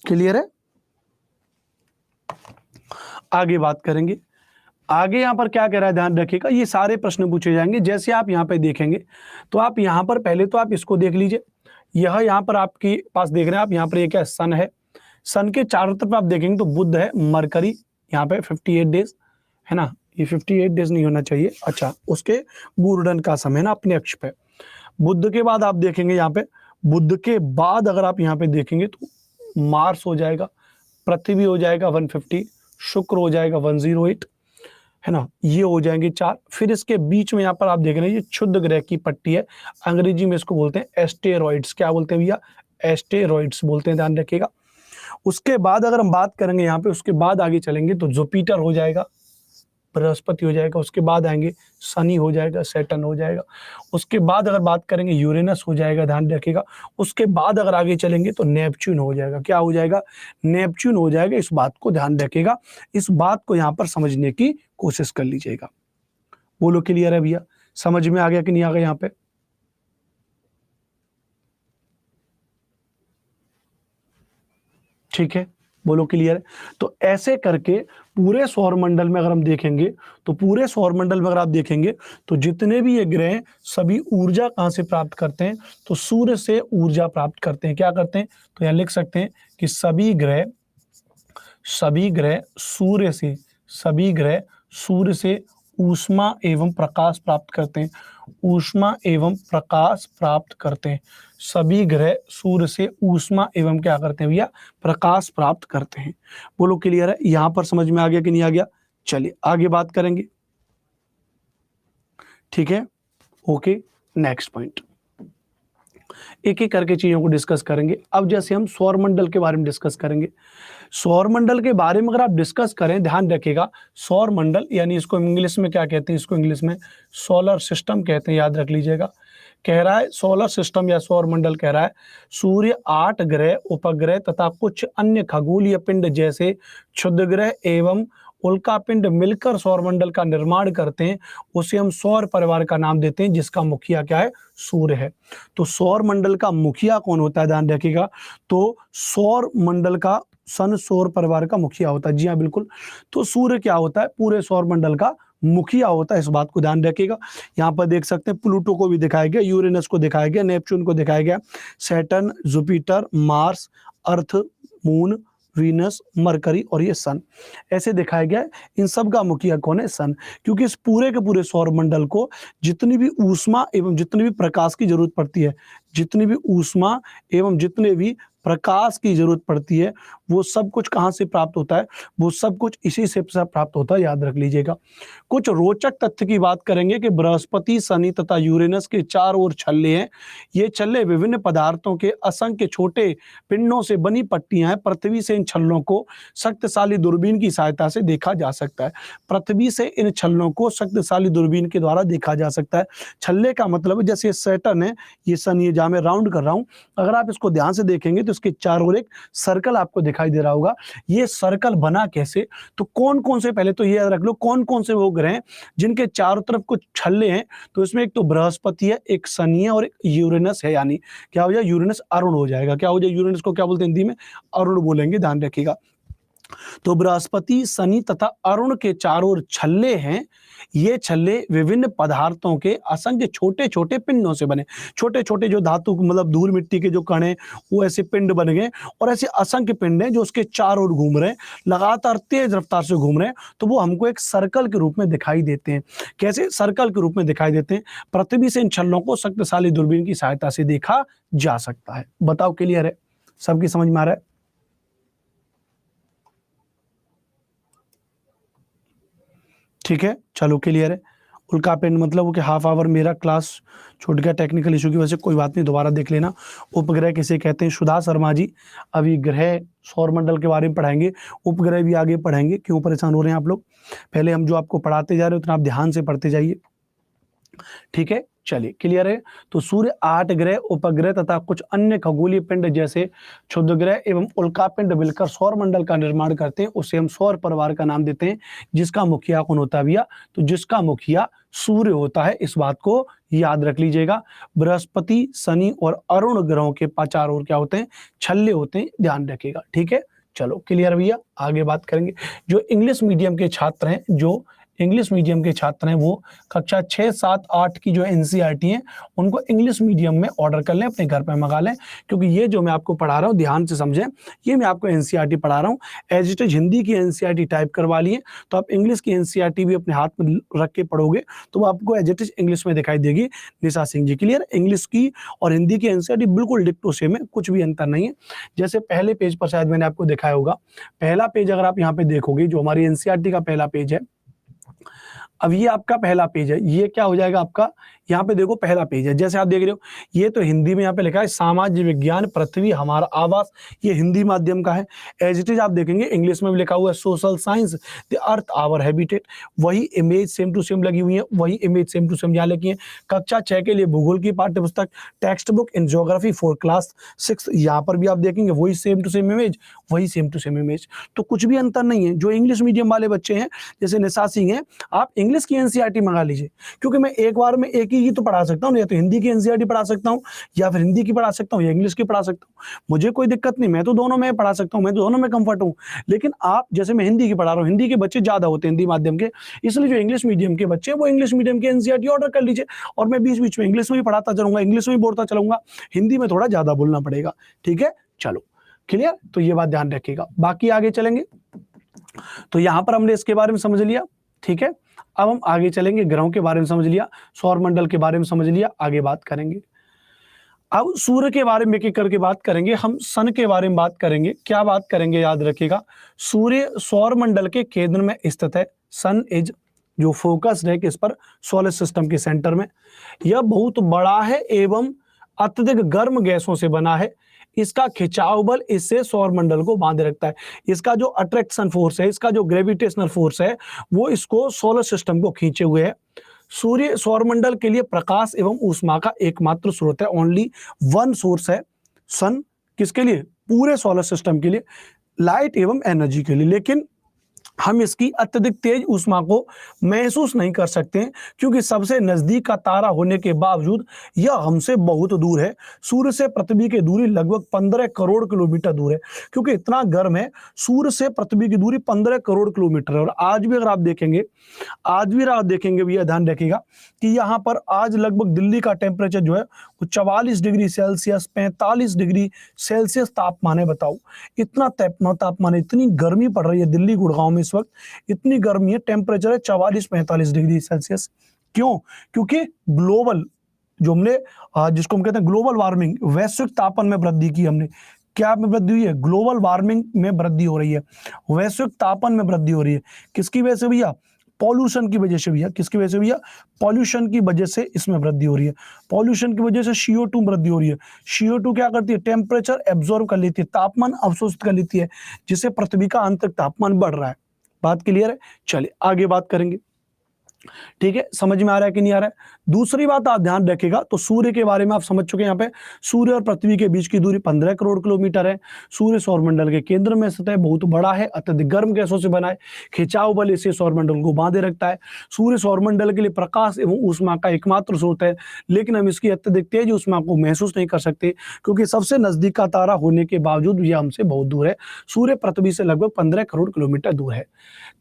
क्लियर है? आगे बात करेंगे। आगे यहाँ पर क्या कह रहा है, ध्यान रखिएगा। ये सारे प्रश्न पूछे जाएंगे। जैसे आप यहाँ पे देखेंगे तो आप यहाँ पर पहले तो आप इसको देख लीजिए। यह यहाँ पर आपके पास देख रहे हैं आप, यहाँ पर ये क्या सन है। सन के चारों तरफ आप देखेंगे तो बुध है, मरकरी यहाँ पे 58 डेज है ना। ये 58 डेज नहीं होना चाहिए। अच्छा, उसके घूर्णन का समय ना अपने अक्ष पे। बुध के बाद आप देखेंगे यहाँ पे, बुध के बाद अगर आप यहाँ पे देखेंगे तो मार्स हो जाएगा, पृथ्वी हो जाएगा 150, शुक्र हो जाएगा 108 है ना। ये हो जाएंगे 4। फिर इसके बीच में यहाँ पर आप देख रहे हैं ये क्षुद्र ग्रह की पट्टी है। अंग्रेजी में इसको बोलते हैं एस्टेरॉइड्स। क्या बोलते हैं भैया? एस्टेरॉइड्स बोलते हैं, ध्यान रखिएगा। उसके बाद अगर हम बात करेंगे यहाँ पे, उसके बाद आगे चलेंगे तो जुपिटर हो जाएगा, बृहस्पति हो जाएगा। उसके बाद आएंगे शनि हो जाएगा, सैटर्न हो जाएगा। उसके बाद अगर बात करेंगे यूरेनस हो जाएगा, ध्यान रखिएगा। उसके बाद अगर आगे चलेंगे तो नेपच्यून हो जाएगा। क्या हो जाएगा? नेपच्यून हो जाएगा। इस बात को ध्यान रखिएगा, इस बात को यहाँ पर समझने की कोशिश कर लीजिएगा। बोलो क्लियर है भैया? समझ में आ गया कि नहीं आ गया यहाँ पे? ठीक है, बोलो क्लियर है। तो ऐसे करके पूरे सौर मंडल में अगर हम देखेंगे तो पूरे सौर मंडल में अगर आप देखेंगे तो जितने भी ये ग्रह हैं सभी ऊर्जा कहां से प्राप्त करते हैं? तो सूर्य से ऊर्जा प्राप्त करते हैं। क्या करते हैं? तो यहां लिख सकते हैं कि सभी ग्रह सूर्य से ऊष्मा एवं प्रकाश प्राप्त करते हैं। ऊष्मा एवं प्रकाश प्राप्त करते हैं। सभी ग्रह सूर्य से ऊष्मा एवं क्या करते हैं भैया? प्रकाश प्राप्त करते हैं। बोलो क्लियर है? यहां पर समझ में आ गया कि नहीं आ गया? चलिए आगे बात करेंगे। ठीक है, ओके, नेक्स्ट पॉइंट। एक एक करके चीजों को डिस्कस करेंगे। अब जैसे हम सौर मंडल के बारे में डिस्कस करेंगे। सौर मंडल के बारे में अगर आप डिस्कस करें, ध्यान रखिएगा, सौर मंडल यानी इसको इंग्लिश में क्या कहते हैं? इसको इंग्लिश में सोलर सिस्टम कहते हैं, याद रख लीजिएगा। कह रहा है सोलर सिस्टम या सौर मंडल कह रहा है सूर्य, 8 ग्रह, उपग्रह तथा कुछ अन्य खगोलीय पिंड जैसे क्षुद्र ग्रह एवं उल्का पिंड मिलकर सौर मंडल का निर्माण करते हैं। उसे हम सौर परिवार का नाम देते हैं, जिसका मुखिया क्या है? सूर्य है। तो सौर मंडल का मुखिया कौन होता है? ध्यान रखिएगा। तो सौर मंडल का सन सौर परिवार का मुखिया होता है। जी हाँ, बिल्कुल। तो सूर्य क्या होता है? पूरे सौर मंडल का मुखिया होता है। इस बात को ध्यान रखिएगा। यहाँ पर देख सकते हैं प्लूटो को भी दिखाया गया, यूरेनस को दिखाया गया, नेपच्यून को दिखाया गया, सैटर्न, जुपिटर, मार्स, अर्थ, मून, वीनस, मरकरी और ये सन, ऐसे दिखाया गया है। इन सब का मुखिया कौन है? सन। क्योंकि इस पूरे के पूरे सौर मंडल को जितनी भी ऊष्मा एवं जितनी भी प्रकाश की जरूरत पड़ती है, जितनी भी ऊष्मा एवं जितने भी प्रकाश की जरूरत पड़ती है, वो सब कुछ कहाँ से प्राप्त होता है? वो सब कुछ इसी से प्राप्त होता है, याद रख लीजिएगा। कुछ रोचक तथ्य की बात करेंगे कि बृहस्पति, शनि तथा यूरेनस के चारों ओर छल्ले हैं। ये छल्ले विभिन्न पदार्थों के असंख्य छोटे पिंडों से बनी पट्टियां हैं। पृथ्वी से इन छल्लों को शक्तिशाली दूरबीन की सहायता से देखा जा सकता है। पृथ्वी से इन छल्लों को शक्तिशाली दूरबीन के द्वारा देखा जा सकता है। छल्ले का मतलब जैसे सैटर्न है, ये सन, ये जहां मैं राउंड कर रहा हूं, अगर आप इसको ध्यान से देखेंगे तो उसके चारों ओर एक सर्कल आपको दिखाई दे रहा होगा। ये सर्कल बना कैसे, तो कौन कौन से, पहले तो ये याद रख लो कौन कौन से वो ग्रह हैं जिनके चारों तरफ कुछ छल्ले हैं। तो इसमें एक तो बृहस्पति है, एक शनि है और एक यूरेनस है। यानी क्या हो जाए, यूरेनस अरुण हो जाएगा। क्या हो जाए, यूरेनस को क्या बोलते हैं हिंदी में, अरुण बोलेंगे, ध्यान रखिएगा। तो बृहस्पति, शनि तथा अरुण के चारों ओर छल्ले हैं। ये छल्ले विभिन्न पदार्थों के असंख्य छोटे छोटे पिंडों से बने। छोटे छोटे जो धातु मतलब धूल मिट्टी के जो कण हैं वो ऐसे पिंड बन गए और ऐसे असंख्य पिंड हैं जो उसके चारों ओर घूम रहे हैं, लगातार तेज रफ्तार से घूम रहे हैं। तो वो हमको एक सर्कल के रूप में दिखाई देते हैं। कैसे सर्कल के रूप में दिखाई देते हैं, पृथ्वी से इन छल्लों को शक्तिशाली दूरबीन की सहायता से देखा जा सकता है। बताओ क्लियर है, सबकी समझ में आ रहा है? ठीक है, चलो क्लियर है। उल्का पिंड मतलब वो कि हाफ आवर मेरा क्लास छूट गया टेक्निकल इशू की वजह से, कोई बात नहीं, दोबारा देख लेना। उपग्रह किसे कहते हैं, सुधा शर्मा जी अभी ग्रह सौर मंडल के बारे में पढ़ाएंगे, उपग्रह भी आगे पढ़ाएंगे। क्यों परेशान हो रहे हैं आप लोग, पहले हम जो आपको पढ़ाते जा रहे हैं उतना आप ध्यान से पढ़ते जाइए। ठीक है, चलिए क्लियर है। तो सूर्य, 8 ग्रह, उपग्रह तथा कुछ अन्य खगोलीय पिंड जैसे क्षुद्र ग्रह एवं उल्का पिंड मिलकर सौर मंडल का निर्माण करते हैं। उसे हम सौर परिवार का नाम देते हैं, जिसका मुखिया कौन होता है भैया, तो जिसका मुखिया सूर्य होता है। इस बात को याद रख लीजिएगा। बृहस्पति, शनि और अरुण ग्रहों के चारों ओर क्या होते हैं, छल्ले होते हैं, ध्यान रखिएगा। ठीक है, चलो क्लियर भैया, आगे बात करेंगे। जो इंग्लिश मीडियम के छात्र हैं, जो इंग्लिश मीडियम के छात्र हैं वो कक्षा 6, 7, 8 की जो एनसीईआरटी है उनको इंग्लिश मीडियम में ऑर्डर कर लें, अपने घर पे मंगा लें। क्योंकि ये जो मैं आपको पढ़ा रहा हूँ ध्यान से समझें, ये मैं आपको एनसीईआरटी पढ़ा रहा हूँ। एज इट इज हिंदी की एनसीईआरटी टाइप करवा लिए तो आप इंग्लिश की एनसीईआरटी भी अपने हाथ में रख के पढ़ोगे तो वो आपको एज इट इज इंग्लिश में दिखाई देगी। निशा सिंह जी क्लियर, इंग्लिश की और हिंदी की एनसीईआरटी बिल्कुल डिक्टो सेम है, कुछ भी अंतर नहीं है। जैसे पहले पेज पर शायद मैंने आपको दिखाया होगा, पहला पेज अगर आप यहाँ पे देखोगे जो हमारी एनसीईआरटी का पहला पेज है, अब ये आपका पहला पेज है, ये क्या हो जाएगा आपका, यहाँ पे देखो पहला पेज है, जैसे आप देख रहे हो ये तो हिंदी में यहाँ पे लिखा है सामाजिक विज्ञान पृथ्वी हमारा आवास, ये हिंदी माध्यम का है। एज इट इज आप देखेंगे इंग्लिश में भी लिखा हुआ है social science the earth our habitat, वही इमेज सेम टू सेम लगी हुई है, वही इमेज सेम टू सेम यहाँ लिखी है। कक्षा 6 के लिए भूगोल की पाठ्य पुस्तक text book in geography for class 6, यहाँ पर भी आप देखेंगे वही सेम टू सेम इमेज, वही सेम टू सेम इमेज, तो कुछ भी अंतर नहीं है। जो इंग्लिश मीडियम वाले बच्चे हैं जैसे निशा सिंह है, आप इंग्लिश की एनसीईआरटी मंगा लीजिए, क्योंकि मैं एक बार में एक ही तो पढ़ा सकता हूँ, या तो हिंदी की एनसीईआरटी पढ़ा सकता हूँ या फिर हिंदी की पढ़ा सकता हूँ या इंग्लिश की पढ़ा सकता हूँ, मुझे कोई दिक्कत नहीं, मैं तो दोनों में पढ़ा सकता हूँ, मैं तो दोनों में कंफर्ट हूँ। लेकिन आप जैसे मैं हिंदी की पढ़ा रहा हूँ, हिंदी के बच्चे ज्यादा होते हैं हिंदी माध्यम के, इसलिए जो इंग्लिश मीडियम के बच्चे वो इंग्लिश मीडियम की एनसीईआरटी ऑर्डर कर लीजिए और मैं बीच बीच में इंग्लिश में भी पढ़ाता चलूंगा, इंग्लिश में भी बोलता चलूंगा, हिंदी में थोड़ा ज्यादा बोलना पड़ेगा। ठीक है, चलो क्लियर, तो ये बात ध्यान रखिएगा। बाकी आगे चलेंगे, तो यहां पर हमने इसके बारे में समझ लिया। ठीक है, अब हम आगे चलेंगे, ग्रहों के बारे में समझ लिया, सौर मंडल के बारे में समझ लिया, आगे बात करेंगे। अब सूर्य के बारे में एक एक करके बात करेंगे, हम सन के बारे में बात करेंगे। क्या बात करेंगे, याद रखिएगा, सूर्य सौर मंडल के केंद्र में स्थित है, सन इज जो फोकस है किस पर, सोलर सिस्टम के सेंटर में। यह बहुत बड़ा है एवं अत्यधिक गर्म गैसों से बना है। इसका खिंचाव बल इससे सौर मंडल को बांधे रखता है। इसका जो अट्रैक्शन फोर्स है, इसका जो ग्रेविटेशनल फोर्स है, वो इसको सोलर सिस्टम को खींचे हुए है। सूर्य सौरमंडल के लिए प्रकाश एवं ऊष्मा का एकमात्र स्रोत है, ओनली वन सोर्स है। सन किसके लिए, पूरे सोलर सिस्टम के लिए, लाइट एवं एनर्जी के लिए। लेकिन हम इसकी अत्यधिक तेज ऊष्मा को महसूस नहीं कर सकते हैं, क्योंकि सबसे नजदीक का तारा होने के बावजूद यह हमसे बहुत दूर है। सूर्य से पृथ्वी की दूरी लगभग 15 करोड़ किलोमीटर दूर है, क्योंकि इतना गर्म है। सूर्य से पृथ्वी की दूरी 15 करोड़ किलोमीटर है। और आज भी अगर आप देखेंगे, आज भी आप देखेंगे भैया, ध्यान रखिएगा कि यहाँ पर आज लगभग दिल्ली का टेम्परेचर जो है वो 44 डिग्री सेल्सियस 45 डिग्री सेल्सियस तापमान है। बताओ, इतना तापमान है, इतनी गर्मी पड़ रही है दिल्ली गुड़गांव में इस वक्त, इतनी गर्मी है, टेम्परेचर है 44-45 डिग्री सेल्सियस। क्यों? क्योंकि ग्लोबल जो हमने जिसको हम कहते हैं ग्लोबल वार्मिंग, वैश्विक तापमान में वृद्धि की हमने। क्या में वृद्धि हुई है? ग्लोबल वार्मिंग में वृद्धि हो रही है, वैश्विक तापमान में वृद्धि हो रही है। किसकी वजह से भैया? पॉल्यूशन की वजह से भैया। किसकी वजह से भैया? पॉल्यूशन की वजह से इसमें वृद्धि हो रही है। पॉल्यूशन की वजह से CO2 वृद्धि हो रही है। CO2 क्या करती है? टेम्परेचर एब्जॉर्ब कर लेती है, तापमान अवशोषित कर लेती है, जिससे पृथ्वी का आंतरिक तापमान बढ़ रहा है। बात क्लियर है? चलिए आगे बात करेंगे। ठीक है, समझ में आ रहा है कि नहीं आ रहा है? दूसरी बात आप ध्यान रखिएगा, तो सूर्य के बारे में आप समझ चुके हैं। यहाँ पे सूर्य और पृथ्वी के बीच की दूरी 15 करोड़ किलोमीटर है। सूर्य सौरमंडल के केंद्र में स्थित है, बहुत बड़ा है, अत्यधिक गर्म गैसों से बना है, खिंचाव बल इसे सौरमंडल को बांधे रखता है। सूर्य सौरमंडल के लिए प्रकाश एवं ऊष्मा का एकमात्र स्रोत है, लेकिन हम इसकी अत्यधिक तेज ऊष्मा को महसूस नहीं कर सकते, क्योंकि सबसे नजदीक का तारा होने के बावजूद यह हमसे बहुत दूर है। सूर्य पृथ्वी से लगभग 15 करोड़ किलोमीटर दूर है।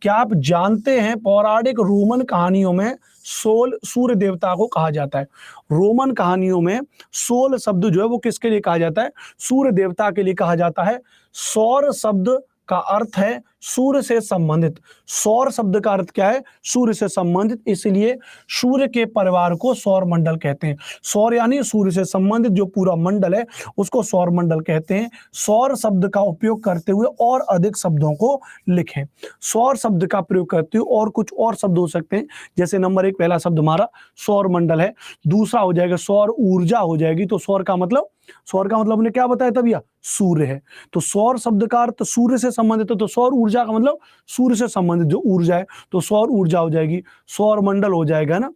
क्या आप जानते हैं पौराणिक रोमन कहानियों में सोल सूर्य देवता को कहा जाता है? रोमन कहानियों में सोल शब्द जो है वो किसके लिए कहा जाता है? सूर्य देवता के लिए कहा जाता है। सौर शब्द का अर्थ है सूर्य से संबंधित। सौर शब्द का अर्थ क्या है? सूर्य से संबंधित, इसलिए सूर्य के परिवार को सौर मंडल कहते हैं। सौर यानी सूर्य से संबंधित जो पूरा मंडल है उसको सौर मंडल कहते हैं। सौर शब्द का उपयोग करते हुए और अधिक शब्दों को लिखें। सौर शब्द का प्रयोग करते हुए और कुछ और शब्द हो सकते हैं, जैसे नंबर 1 पहला शब्द हमारा सौर मंडल है, दूसरा हो जाएगा सौर ऊर्जा हो जाएगी। तो सौर का मतलब हमने क्या बताया था भैया? सूर्य है। तो सौर शब्द का अर्थ सूर्य से संबंधित है, तो सौर ऊर्जा का मतलब सूर्य से संबंधित जो ऊर्जा है, तो सौर ऊर्जा हो जाएगी, सौर मंडल हो जाएगा ना,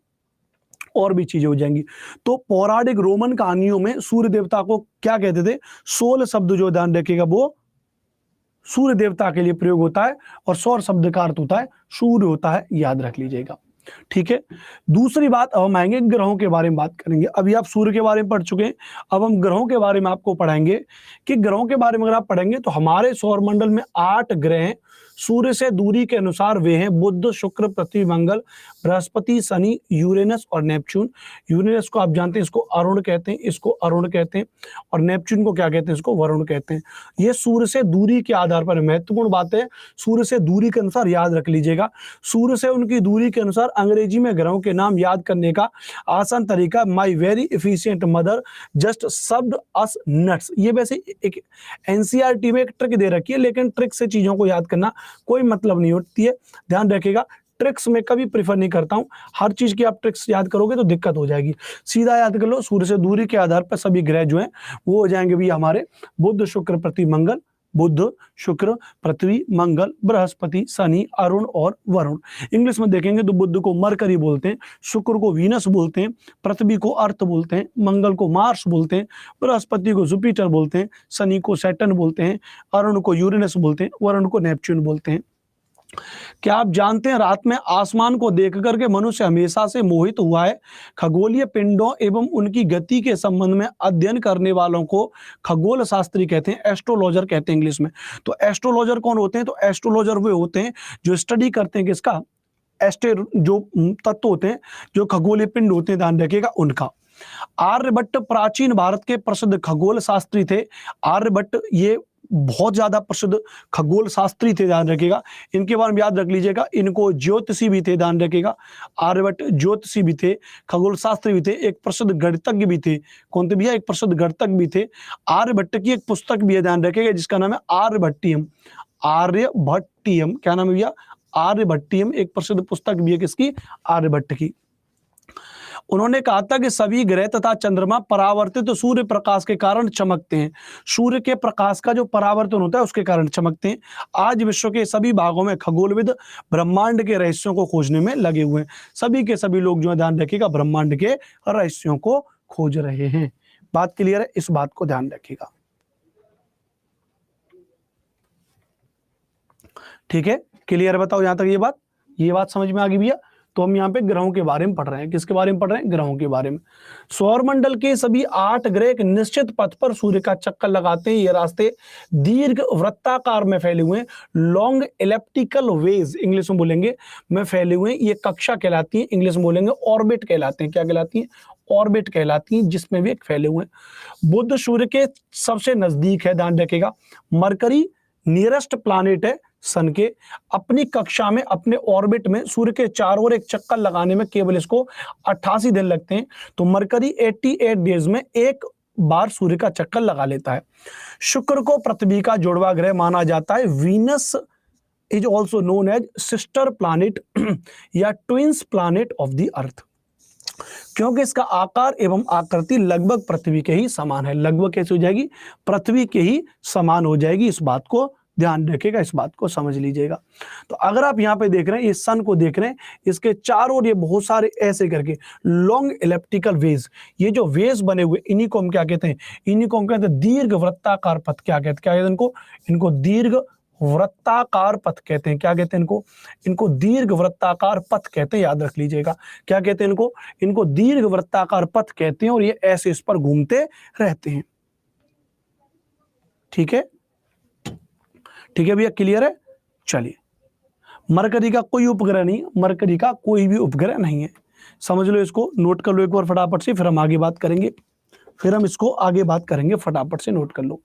और भी चीजें हो जाएंगी। तो पौराणिक रोमन कहानियों में सूर्य देवता को क्या कहते थे? सोल शब्द जो ध्यान रखिएगा वो सूर्य देवता के लिए प्रयोग होता है, और सौर शब्द का अर्थ होता है सूर्य होता है, याद रख लीजिएगा। ठीक है, दूसरी बात, अब हम आएंगे ग्रहों के बारे में बात करेंगे। अभी आप सूर्य के बारे में पढ़ चुके हैं, अब हम ग्रहों के बारे में आपको पढ़ाएंगे कि ग्रहों के बारे में अगर आप पढ़ेंगे तो हमारे सौरमंडल में 8 ग्रह हैं। सूर्य से दूरी के अनुसार वे हैं बुध, शुक्र, पृथ्वी, मंगल, बृहस्पति, शनि, यूरेनस और नेपच्यून। यूरेनस को आप जानते हैं, इसको अरुण कहते हैं, इसको अरुण कहते हैं, और नेपच्यून को क्या कहते हैं? इसको वरुण कहते हैं। ये सूर्य से दूरी के आधार पर महत्वपूर्ण बात है, सूर्य से दूरी के अनुसार याद रख लीजिएगा। सूर्य से उनकी दूरी के अनुसार अंग्रेजी में ग्रहों के नाम याद करने का आसान तरीका, my very efficient mother just शब्द अस नट्स। ये वैसे एक एनसीईआरटी में एक ट्रिक दे रखी है, लेकिन ट्रिक से चीजों को याद करना कोई मतलब नहीं होती है, ध्यान रखिएगा। ट्रिक्स में कभी प्रीफर नहीं करता हूं, हर चीज की आप ट्रिक्स याद करोगे तो दिक्कत हो जाएगी। सीधा याद कर लो, सूर्य से दूरी के आधार पर सभी ग्रह जो हैं वो हो जाएंगे भी हमारे बुध, शुक्र, पृथ्वी, मंगल, बुध, शुक्र, पृथ्वी, मंगल, बृहस्पति, शनि, अरुण और वरुण। इंग्लिश में देखेंगे तो बुध को मरकरी बोलते हैं, शुक्र को वीनस बोलते हैं, पृथ्वी को अर्थ बोलते हैं, मंगल को मार्स बोलते हैं, बृहस्पति को जुपिटर बोलते हैं, शनि को सैटर्न बोलते हैं, अरुण को यूरेनस बोलते हैं, वरुण को नेपच्यून बोलते हैं। क्या आप जानते हैं रात में आसमान को देख करके मनुष्य हमेशा से मोहित हुआ है? खगोलीय पिंडों एवं उनकी गति के संबंध में अध्ययन करने वालों को खगोल शास्त्री कहते हैं, एस्ट्रोलॉजर कहते हैं इंग्लिश में। तो एस्ट्रोलॉजर कौन होते हैं? तो एस्ट्रोलॉजर वे होते हैं जो स्टडी करते हैं किसका? जो तत्व होते हैं, जो खगोलीय पिंड होते हैं, ध्यान रखिएगा उनका। आर्यभट्ट प्राचीन भारत के प्रसिद्ध खगोल शास्त्री थे। आर्यभट्ट ये बहुत ज्यादा प्रसिद्ध खगोल शास्त्री थे, ध्यान रखिएगा। इनके बारे में याद रख लीजिएगा, इनको ज्योतिषी भी थे, ध्यान रखिएगा। आर्यभट्ट ज्योतिषी भी थे, खगोल शास्त्री भी थे, एक प्रसिद्ध गणितज्ञ भी थे। कौन थे भैया? एक प्रसिद्ध गणितज्ञ भी थे। आर्यभट्ट की एक पुस्तक भी है, ध्यान रखिएगा, जिसका नाम है आर्यभट्टियम। आर्यभट्टियम, क्या नाम है भैया? आर्यभट्टियम एक प्रसिद्ध पुस्तक भी है, किसकी? आर्यभट्ट की। उन्होंने कहा था कि सभी ग्रह तथा चंद्रमा परावर्तित सूर्य प्रकाश के कारण चमकते हैं। सूर्य के प्रकाश का जो परावर्तन होता है उसके कारण चमकते हैं। आज विश्व के सभी भागों में खगोलविद ब्रह्मांड के रहस्यों को खोजने में लगे हुए हैं। सभी के सभी लोग जो है, ध्यान रखिएगा, ब्रह्मांड के रहस्यों को खोज रहे हैं। बात क्लियर है? इस बात को ध्यान रखिएगा। ठीक है, क्लियर? बताओ यहां तक ये बात समझ में आ गई भैया? तो हम यहाँ पे ग्रहों के बारे में पढ़ रहे हैं। किसके बारे में पढ़ रहे हैं? ग्रहों के बारे में। सौरमंडल के सभी 8 ग्रह एक निश्चित पथ पर सूर्य का चक्कर लगाते हैं। ये रास्ते दीर्घ वृत्ताकार में फैले हुए हैं, लॉन्ग इलेप्टिकल वेज इंग्लिश में बोलेंगे में फैले हुए हैं। ये कक्षा कहलाती है, इंग्लिश में बोलेंगे ऑर्बिट कहलाते हैं। क्या कहलाती है? ऑर्बिट कहलाती है, जिसमें भी एक फैले हुए हैं। बुध सूर्य के सबसे नजदीक है, ध्यान रखेगा। मरकरी नियरेस्ट प्लैनेट है सन के। अपनी कक्षा में, अपने ऑर्बिट में सूर्य के चारों ओर एक चक्कर लगाने में केवल इसको 88 दिन लगते हैं। तो मरकरी 88 डेज में एक बार सूर्य का चक्कर लगा लेता है। शुक्र को पृथ्वी का जुड़वा ग्रह माना जाता है। Venus is also known as sister planet या twins planet of the earth, क्योंकि इसका आकार एवं आकृति लगभग पृथ्वी के ही समान है। लगभग कैसे हो जाएगी? पृथ्वी के ही समान हो जाएगी। इस बात को ध्यान रखिएगा, इस बात को समझ लीजिएगा। तो अगर आप यहाँ पे देख रहे हैं, ये सन को देख रहे हैं, इसके चारों ओर ये बहुत सारे ऐसे करके लॉन्ग इलिप्टिकल वेज, ये जो वेज बने हुए इन्हीं को हम क्या कहते हैं, इन्हीं को हम कहते हैं दीर्घ वृत्ताकार पथ। क्या कहते हैं इनको? इनको दीर्घ वृत्ताकार पथ कहते हैं। क्या कहते हैं इनको? इनको दीर्घ वृत्ताकार पथ कहते हैं, याद रख लीजिएगा। क्या कहते हैं इनको? इनको दीर्घ वृत्ताकार पथ कहते हैं, और ये ऐसे इस पर घूमते रहते हैं। ठीक है, ठीक है भैया, क्लियर है? चलिए, मरकरी का कोई उपग्रह नहीं, मरकरी का कोई भी उपग्रह नहीं है, समझ लो इसको, नोट कर लो एक बार फटाफट से, फिर हम आगे बात करेंगे, फिर हम इसको आगे बात करेंगे, फटाफट से नोट कर लो।